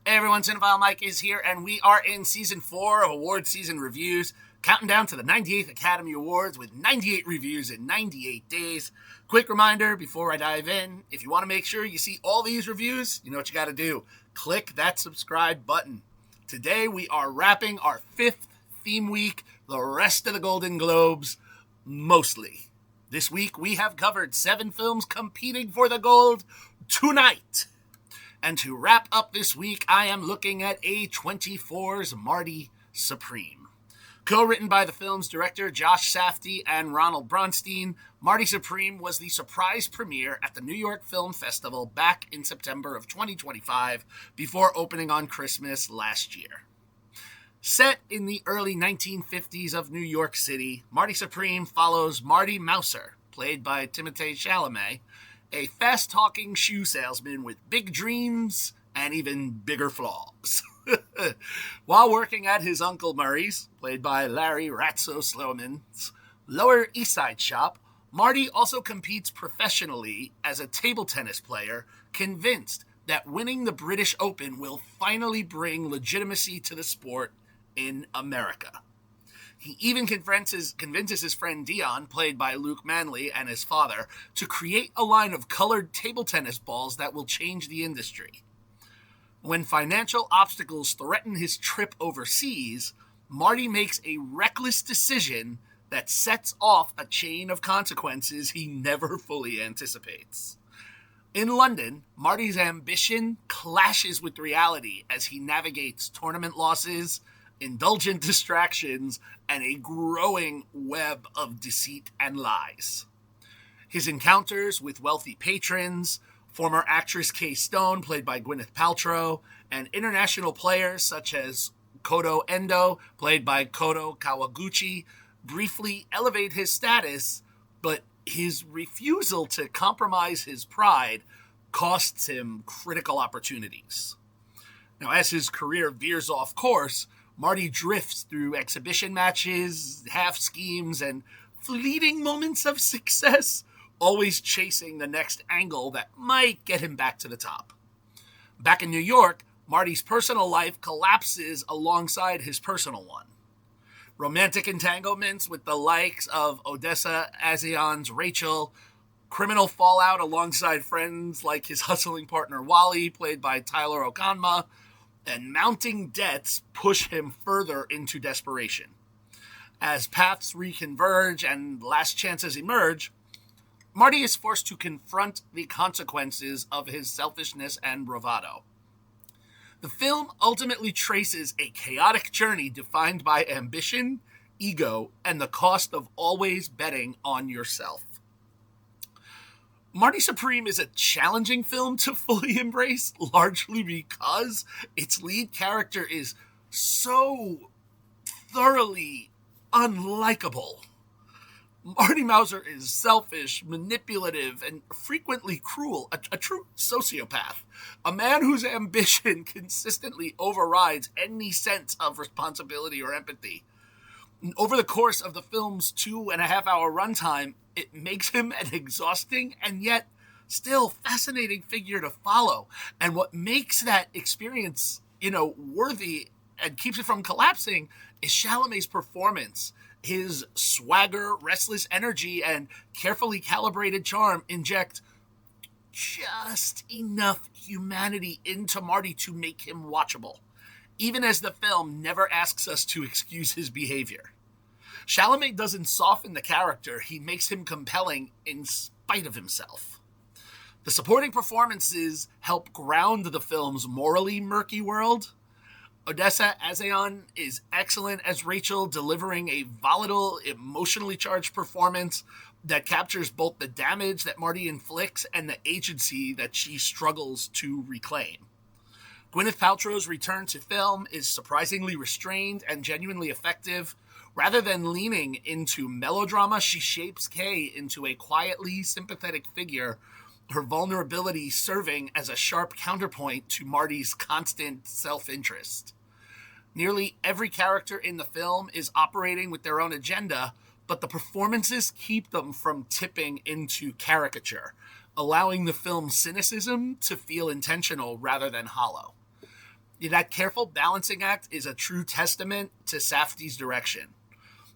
Hey everyone, Cinephile Mike is here, and we are in Season 4 of Award Season Reviews, counting down to the 98th Academy Awards with 98 reviews in 98 days. Quick reminder before I dive in, if you want to make sure you see all these reviews, you know what you got to do. Click that subscribe button. Today we are wrapping our 5th theme week, the rest of the Golden Globes, mostly. This week we have covered 7 films competing for the gold tonight. And to wrap up this week, I am looking at A24's Marty Supreme. Co-written by the film's director Josh Safdie and Ronald Bronstein, Marty Supreme was the surprise premiere at the New York Film Festival back in September of 2025 before opening on Christmas last year. Set in the early 1950s of New York City, Marty Supreme follows Marty Mauser, played by Timothée Chalamet, a fast-talking shoe salesman with big dreams and even bigger flaws. While working at his Uncle Murray's, played by Larry Ratso Sloman's, Lower East Side shop, Marty also competes professionally as a table tennis player, convinced that winning the British Open will finally bring legitimacy to the sport in America. He even convinces his friend Dion, played by Luke Manley, and his father, to create a line of colored table tennis balls that will change the industry. When financial obstacles threaten his trip overseas, Marty makes a reckless decision that sets off a chain of consequences he never fully anticipates. In London, Marty's ambition clashes with reality as he navigates tournament losses, indulgent distractions, and a growing web of deceit and lies. His encounters with wealthy patrons, former actress Kay Stone, played by Gwyneth Paltrow, and international players such as Kodo Endo, played by Koto Kawaguchi, briefly elevate his status, but his refusal to compromise his pride costs him critical opportunities. Now, as his career veers off course, Marty drifts through exhibition matches, half schemes, and fleeting moments of success, always chasing the next angle that might get him back to the top. Back in New York, Marty's personal life collapses alongside his personal one. Romantic entanglements with the likes of Odessa A'zian's Rachel, criminal fallout alongside friends like his hustling partner Wally, played by Tyler Okanma, and mounting debts push him further into desperation. As paths reconverge and last chances emerge, Marty is forced to confront the consequences of his selfishness and bravado. The film ultimately traces a chaotic journey defined by ambition, ego, and the cost of always betting on yourself. Marty Supreme is a challenging film to fully embrace, largely because its lead character is so thoroughly unlikable. Marty Mauser is selfish, manipulative, and frequently cruel, a true sociopath, a man whose ambition consistently overrides any sense of responsibility or empathy. Over the course of the film's 2.5-hour runtime, it makes him an exhausting and yet still fascinating figure to follow. And what makes that experience, worthy and keeps it from collapsing is Chalamet's performance. His swagger, restless energy, and carefully calibrated charm inject just enough humanity into Marty to make him watchable, even as the film never asks us to excuse his behavior. Chalamet doesn't soften the character, he makes him compelling in spite of himself. The supporting performances help ground the film's morally murky world. Odessa A'zian is excellent as Rachel, delivering a volatile, emotionally charged performance that captures both the damage that Marty inflicts and the agency that she struggles to reclaim. Gwyneth Paltrow's return to film is surprisingly restrained and genuinely effective. Rather than leaning into melodrama, she shapes Kay into a quietly sympathetic figure, her vulnerability serving as a sharp counterpoint to Marty's constant self-interest. Nearly every character in the film is operating with their own agenda, but the performances keep them from tipping into caricature, allowing the film's cynicism to feel intentional rather than hollow. That careful balancing act is a true testament to Safdie's direction.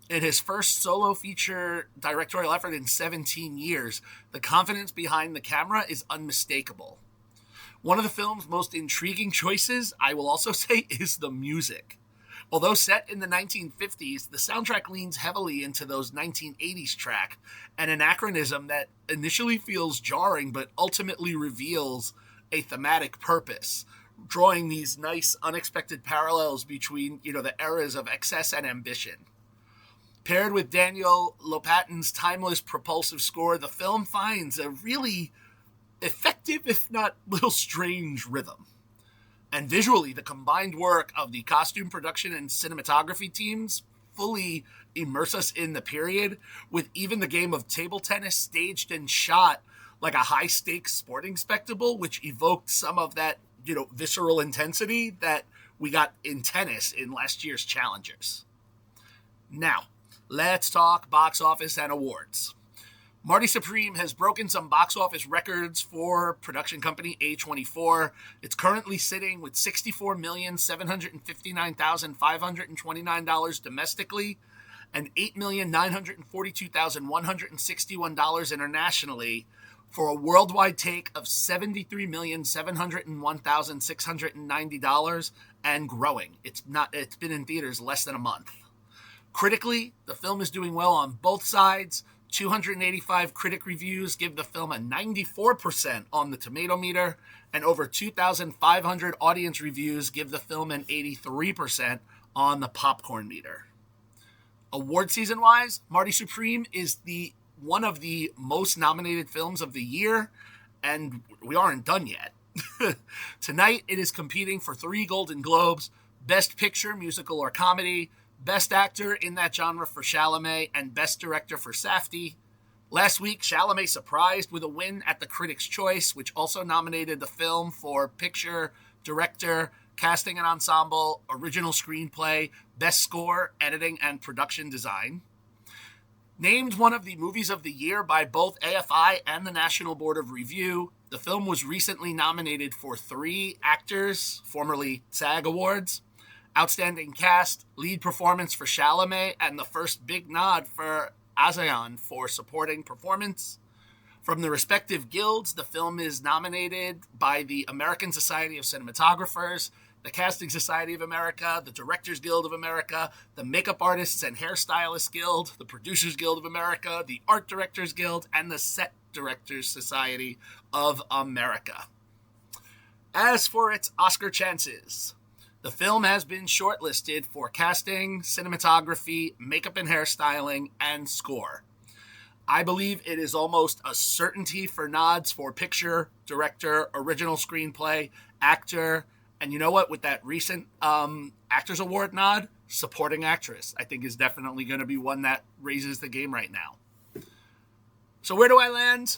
In his first solo feature directorial effort in 17 years, the confidence behind the camera is unmistakable. One of the film's most intriguing choices, I will also say, is the music. Although set in the 1950s, the soundtrack leans heavily into those 1980s track, an anachronism that initially feels jarring but ultimately reveals a thematic purpose, drawing these nice unexpected parallels between, the eras of excess and ambition. Paired with Daniel Lopatin's timeless propulsive score, the film finds a really effective, if not little strange, rhythm. And visually, the combined work of the costume production and cinematography teams fully immerse us in the period, with even the game of table tennis staged and shot like a high-stakes sporting spectacle, which evoked some of that, visceral intensity that we got in tennis in last year's Challengers. Now, let's talk box office and awards. Marty Supreme has broken some box office records for production company A24. It's currently sitting with $64,759,529 domestically and $8,942,161 internationally, for a worldwide take of $73,701,690 and growing. It's been in theaters less than a month. Critically, the film is doing well on both sides. 285 critic reviews give the film a 94% on the tomato meter, and over 2,500 audience reviews give the film an 83% on the popcorn meter. Award season wise, Marty Supreme is one of the most nominated films of the year, and we aren't done yet. Tonight, it is competing for 3 Golden Globes: Best Picture, Musical or Comedy, Best Actor in that genre for Chalamet, and Best Director for Safdie. Last week, Chalamet surprised with a win at the Critics' Choice, which also nominated the film for Picture, Director, Casting and Ensemble, Original Screenplay, Best Score, Editing, and Production Design. Named one of the movies of the year by both AFI and the National Board of Review, the film was recently nominated for 3 Actors, formerly SAG Awards, Outstanding Cast, Lead Performance for Chalamet, and the first big nod for Azayan for Supporting Performance. From the respective guilds, the film is nominated by the American Society of Cinematographers, the Casting Society of America, the Directors Guild of America, the Makeup Artists and Hairstylists Guild, the Producers Guild of America, the Art Directors Guild, and the Set Directors Society of America. As for its Oscar chances, the film has been shortlisted for casting, cinematography, makeup and hairstyling, and score. I believe it is almost a certainty for nods for picture, director, original screenplay, actor, and you know what? With that recent Actors Award nod, supporting actress, I think is definitely going to be one that raises the game right now. So where do I land?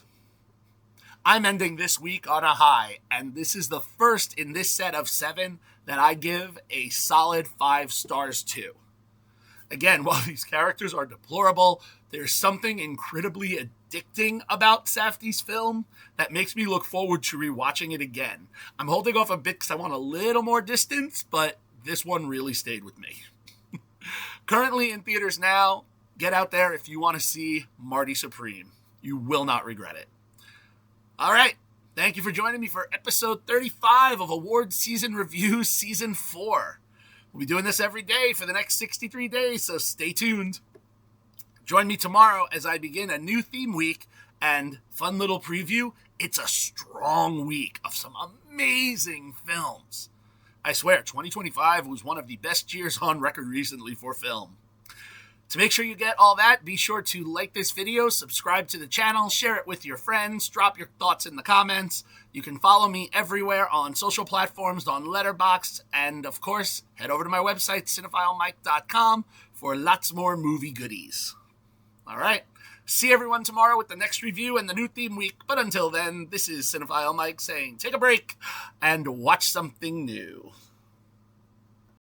I'm ending this week on a high, and this is the first in this set of 7 that I give a solid 5 stars to. Again, while these characters are deplorable, there's something incredibly addicting about Safdie's film that makes me look forward to rewatching it again. I'm holding off a bit because I want a little more distance, but this one really stayed with me. Currently in theaters now, get out there if you want to see Marty Supreme. You will not regret it. All right. Thank you for joining me for episode 35 of Award Season Review Season 4. We'll be doing this every day for the next 63 days, so stay tuned. Join me tomorrow as I begin a new theme week and fun little preview. It's a strong week of some amazing films. I swear, 2025 was one of the best years on record recently for film. To make sure you get all that, be sure to like this video, subscribe to the channel, share it with your friends, drop your thoughts in the comments. You can follow me everywhere on social platforms, on Letterboxd, and of course, head over to my website, cinephilemike.com, for lots more movie goodies. All right, see everyone tomorrow with the next review and the new theme week, but until then, this is Cinephile Mike saying take a break and watch something new.